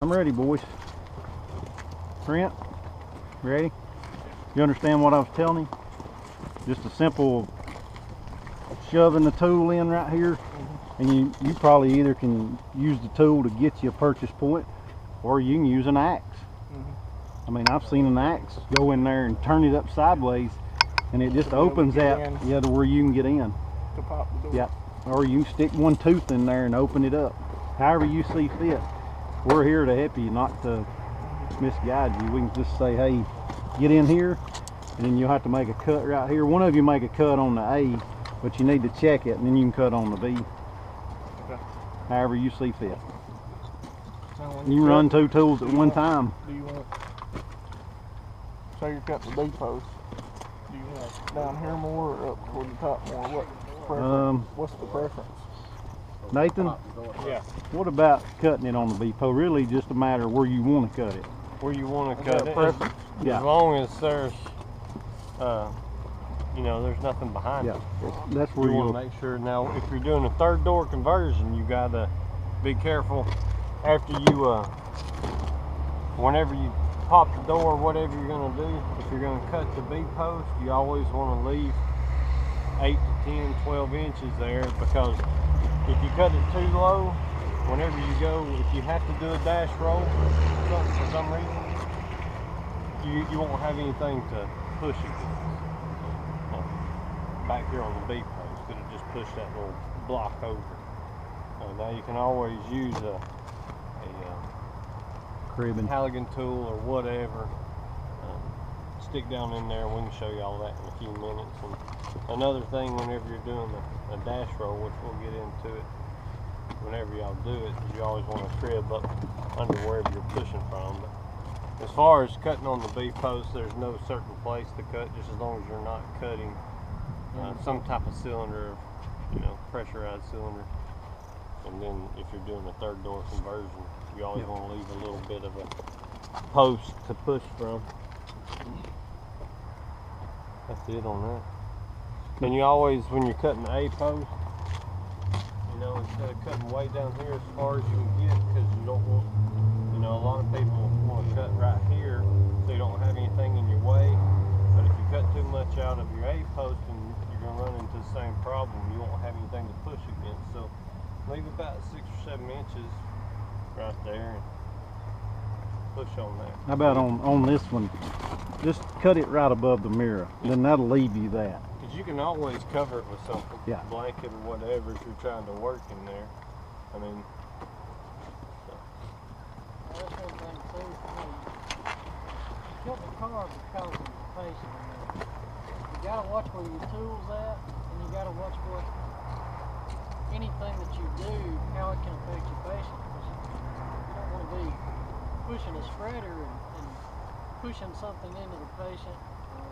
I'm ready, boys. Brent, ready? You understand what I was telling you? Just a simple shoving the tool in right here, and you probably either can use the tool to get you a purchase point, or you can use an axe. I mean, I've seen an axe go in there and turn it up sideways, and it just opens that, yeah, to where you can get in. To pop the door. Yeah, or you can stick one tooth in there and open it up. However you see fit. We're here to help you, not to misguide you. We can just say, hey, get in here, and then you'll have to make a cut right here. One of you make a cut on the A, but you need to check it, and then you can cut on the B. Okay. However you see fit. So you can run two tools at one time. Do you want, so you're cutting the B post, do you want down here more or up toward the top more? What's the preference? Nathan? Yeah. What about cutting it on the B post? Really just a matter of where you want to cut it. Where you want to cut it. Yeah. As long as there's, you know, there's nothing behind it. That's where you want to make sure. Now, if you're doing a third door conversion, you got to be careful after you, whenever you pop the door, whatever you're going to do, if you're going to cut the B post, you always want to leave 8 to 10, 12 inches there, because if you cut it too low, whenever you go, if you have to do a dash roll for some reason, you won't have anything to push against. Back here on the B post, it'll just push that little block over. Now you can always use a cribbing Halligan tool or whatever. Stick down in there, and we can show you all that in a few minutes. And another thing, whenever you're doing a dash roll, which we'll get into it, whenever y'all do it, you always want to crib up under wherever you're pushing from. But as far as cutting on the B post, there's no certain place to cut, just as long as you're not cutting some type of cylinder, you know, pressurized cylinder. And then if you're doing a third door conversion, you always want to leave a little bit of a post to push from. That's it on that. And you always, when you're cutting the A post, you know, instead of cutting way down here as far as you can get, because you don't want, you know, a lot of people want to cut right here so you don't have anything in your way. But if you cut too much out of your A post, and you're going to run into the same problem, you won't have anything to push against. So leave about 6 or 7 inches right there and push on that. How about on this one? Just cut it right above the mirror, then that'll leave you that. Because you can always cover it with something, yeah, blanket or whatever, if you're trying to work in there. I mean, That's one thing too. Kill the car because of the patient. You gotta watch where your tools at, and you gotta watch what anything that you do, how it can affect your patient. Because you don't want to be pushing a spreader and pushing something into the patient, or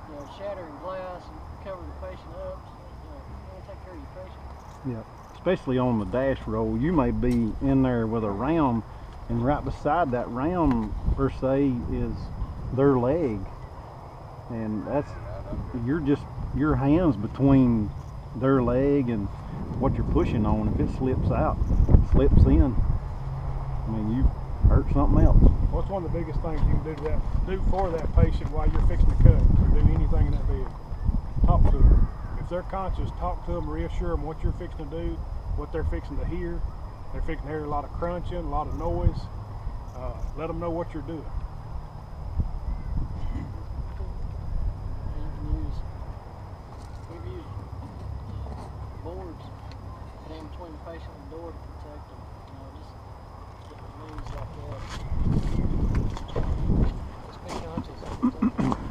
you know, shattering glass and cover the patient up. So, you know, you want to take care of your patient. Yeah, especially on the dash roll, you may be in there with a round, and right beside that round per se is their leg, and that's your hands between their leg and what you're pushing on. If it slips out, it slips in, I mean, you hurt something else. What's one of the biggest things you can do for that patient while you're fixing to cut or do anything in that vehicle? Talk to them. If they're conscious, talk to them, reassure them what you're fixing to do, what they're fixing to hear. They're fixing to hear a lot of crunching, a lot of noise. Let them know what you're doing. We've used boards in between the patient and the door to protect them. You know, just different moves like that. Just be conscious of it.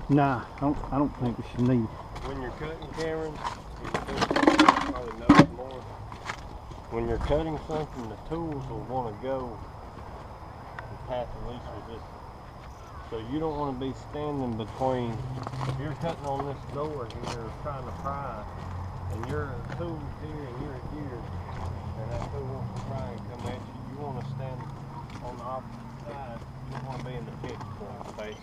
Nah, I don't think we should need. when you're cutting, Cameron, you probably know it more. When you're cutting something, the tools will want to go the path of least resistance. So you don't want to be standing between, if you're cutting on this door here trying to pry, and your tool's here and you're here, and outside, you don't want to be in the pinch point space.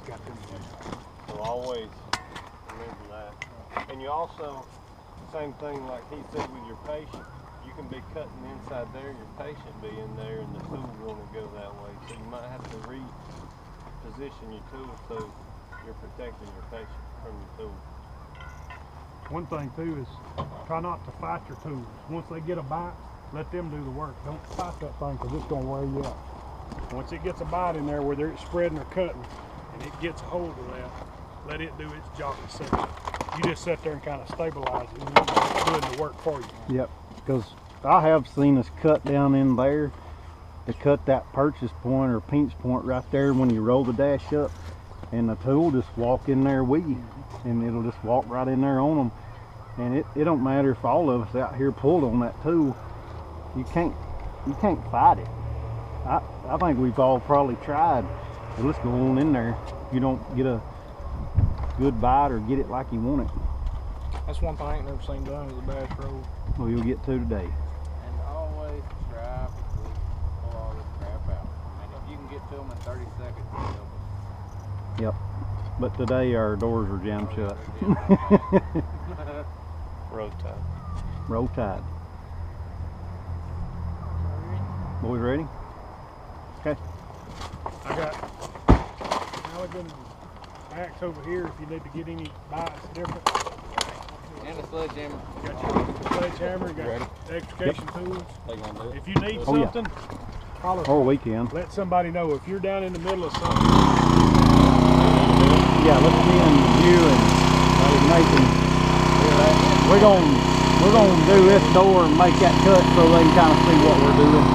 So always remember that. And you also, same thing like he said with your patient, you can be cutting inside there, your patient be in there, and the tool want to go that way. So you might have to reposition your tool so you're protecting your patient from your tool. One thing too is try not to fight your tools. Once they get a bite, let them do the work. Don't fight that thing because it's going to wear you out. Once it gets a bite in there, whether it's spreading or cutting, and it gets a hold of that, let it do its job itself. You just sit there and kind of stabilize it, and it's doing the work for you. Yep, because I have seen us cut down in there to cut that purchase point or pinch point right there when you roll the dash up, and the tool just walk in there with you, and it'll just walk right in there on them. And it don't matter if all of us out here pulled on that tool, you can't fight it. I think we've all probably tried. But let's go on in there. You don't get a good bite or get it like you want it. That's one thing I ain't never seen done is a bass roll. Well, you'll get to today. And always try to pull all this crap out. I mean, if you can get to them in 30 seconds, you'll help us. Yep. But today our doors are jammed shut. Road tide. Roll tide. Boys ready? Okay. I got Halligan axe over here if you need to get any bites different. And a sledgehammer. Got your sledgehammer, got the extrication tools. They gonna do it? If you need Oh, yeah. something, holler. Or we can. Let somebody know. If you're down in the middle of something, Yeah, let's me and you and Nathan. We're gonna do this door and make that cut so they can kind of see what we're doing.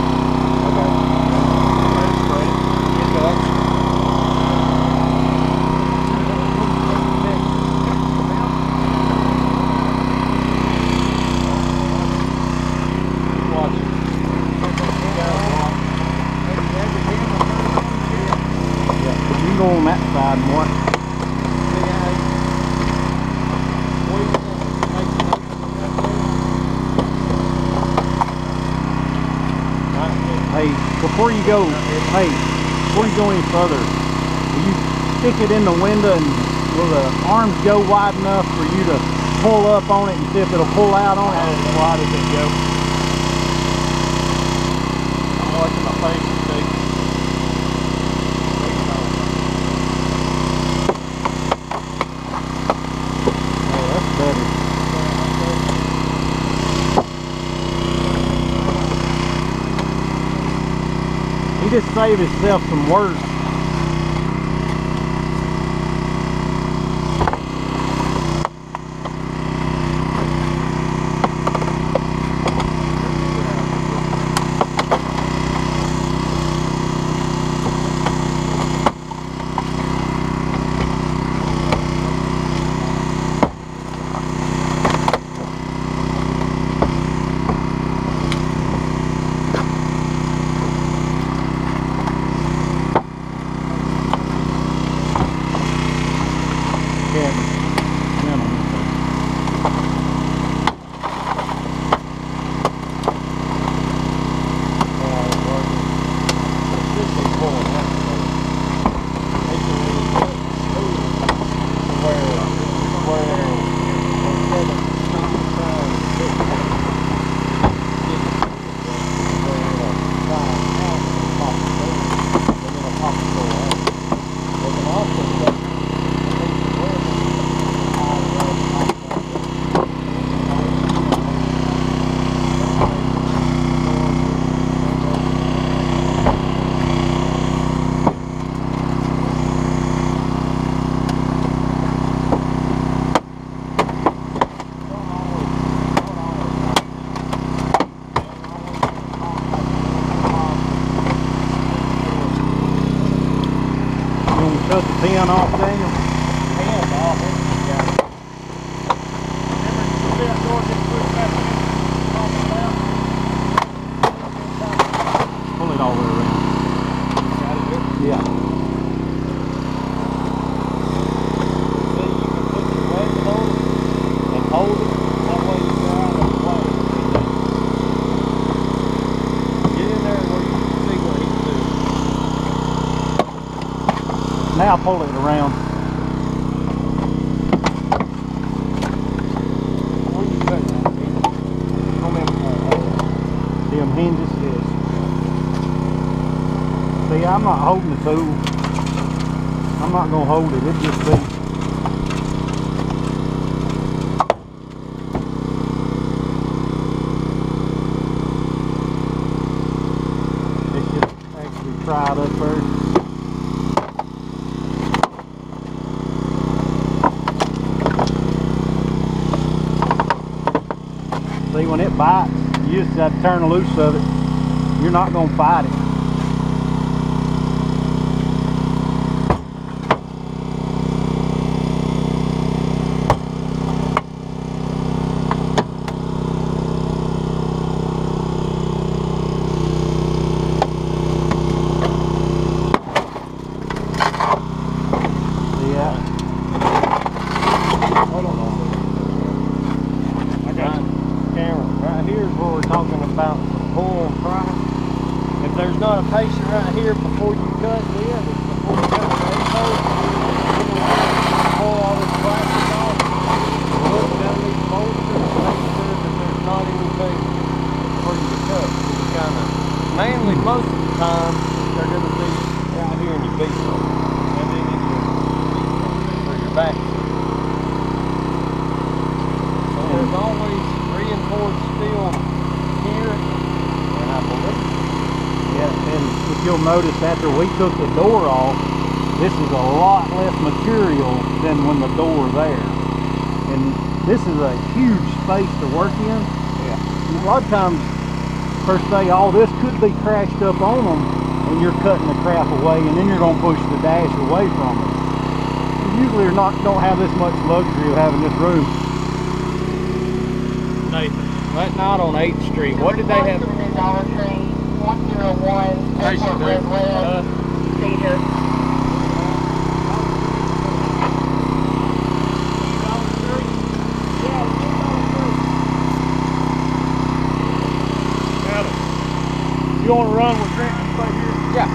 Yeah, you can go on that side more. Hey, before you go any further, will you stick it in the window and will the arms go wide enough for you to pull up on it and see if it'll pull out on it? How wide does it go? I'm watching my face and see. Oh, that's better. He just saved himself some work. Cut the pin off, Daniel. Pull it all the way around. Yeah. See, you can put your weapon on it and hold it. That way you go out and play. Get in there where you can see what he's doing. Now pull it around. Where you cutting that? On Them hinges. Yes. See, I'm not holding the tool. I'm not gonna hold it. It just be. It's just actually fried up first. See, when it bites, you just got to turn loose of it. You're not gonna fight it. There's not a patient right here before you cut this, before you cut the A-hole, pull all this plastic off, look down these bolts and make sure that there's not anything for you to cut. It's kind of, mainly most of the time, they're going to be out here in your beak hole, and then in your for your back. So there's always reinforced steel here, and I believe. Yeah, and if you'll notice, after we took the door off, this is a lot less material than when the door was there. And this is a huge space to work in. Yeah. A lot of times, per se, all this could be crashed up on them, and you're cutting the crap away, and then you're going to push the dash away from it. You usually don't have this much luxury of having this room. Nathan, that night on 8th Street, what did they have? 101 Airport Red Left, Cedar. You want to run with Trent right here? Yeah.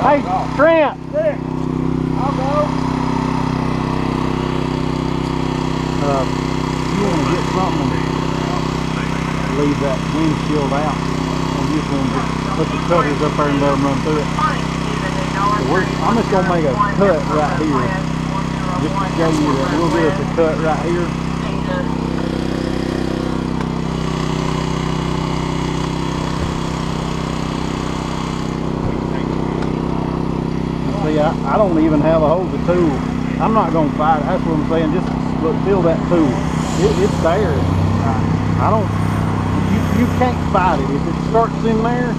Hey, Trent! Yeah. I'll go. You want to get something and leave that windshield out. And you just want to put the cutters up there and let them run through it. So I'm just going to make a cut right here. Just to show you that we'll do a cut right here. See, I don't even have a hold of the tool. I'm not going to fight it. That's what I'm saying. Just look, feel that tool. It's there. I don't. You can't fight it. If it starts in there,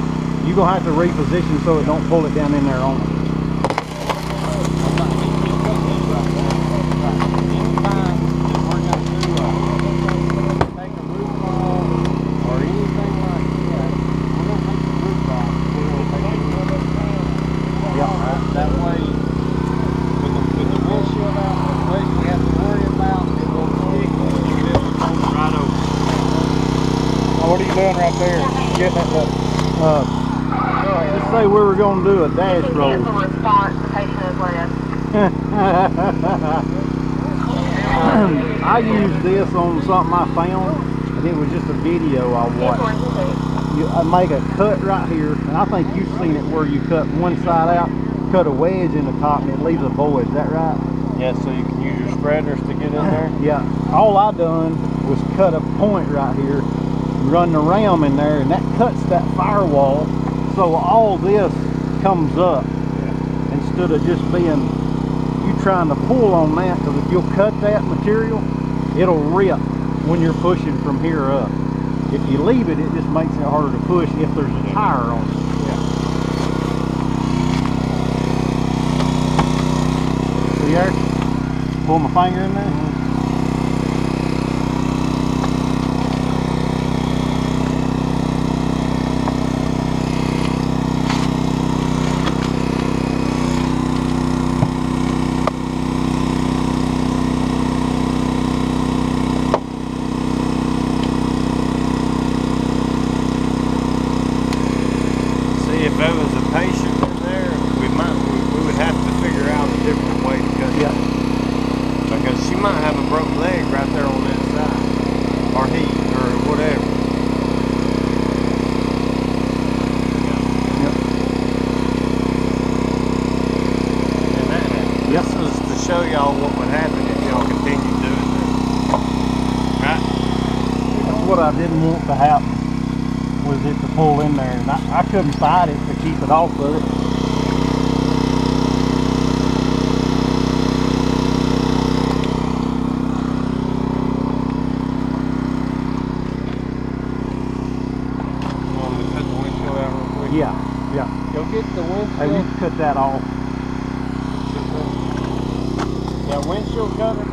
you're going to have to reposition so it don't pull it down in there on it. That way, with the windshield out, the place we have to worry about, it won't stick and you'll be able to turn it right over. What are you doing right there? Getting it up. Just say we were going to do a dash roll. I used this on something I found, and it was just a video I watched. I make a cut right here, and I think you've seen it where you cut one side out, cut a wedge in the top, and it leaves a void. Is that right? Yeah, so you can use your spreaders to get in there. Yeah. All I done was cut a point right here, run the ram in there, and that cuts that firewall, so all this comes up instead of just being you trying to pull on that, because if you'll cut that material, it'll rip when you're pushing from here up. If you leave it, it just makes it harder to push if there's a tire on it. See there? Pull my finger in there. If there was a patient in there, we would have to figure out to happen was it to pull in there, and I couldn't fight it to keep it off of it. Yeah, yeah. Go get the windshield. Hey, you cut that off. Yeah, windshield cutter.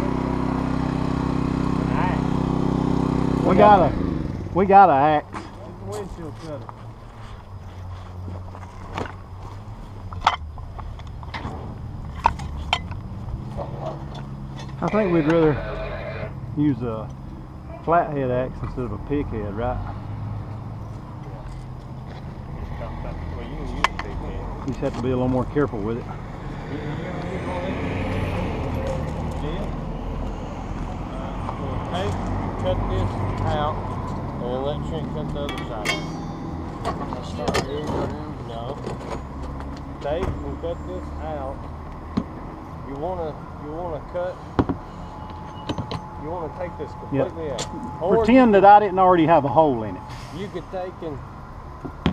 We got a axe. Get the windshield cutter. I think we'd rather use a flathead axe instead of a pig head, right? Well, you can use a big head. You just have to be a little more careful with it. Cut this out and then let Trent cut the other side. No. Take and cut this out. You wanna take this completely out. Or Pretend that I didn't already have a hole in it. you could take and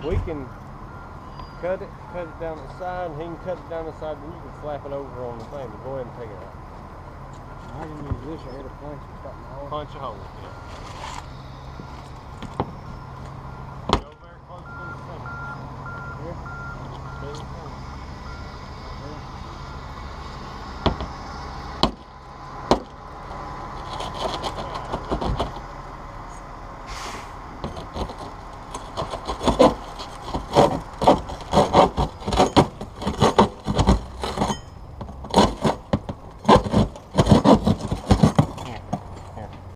we can cut it down the side, and he can cut it down the side, and you can slap it over on the thing. But go ahead and take it out. I can use this. I had a punch and stop my hole. Punch a hole. Yeah.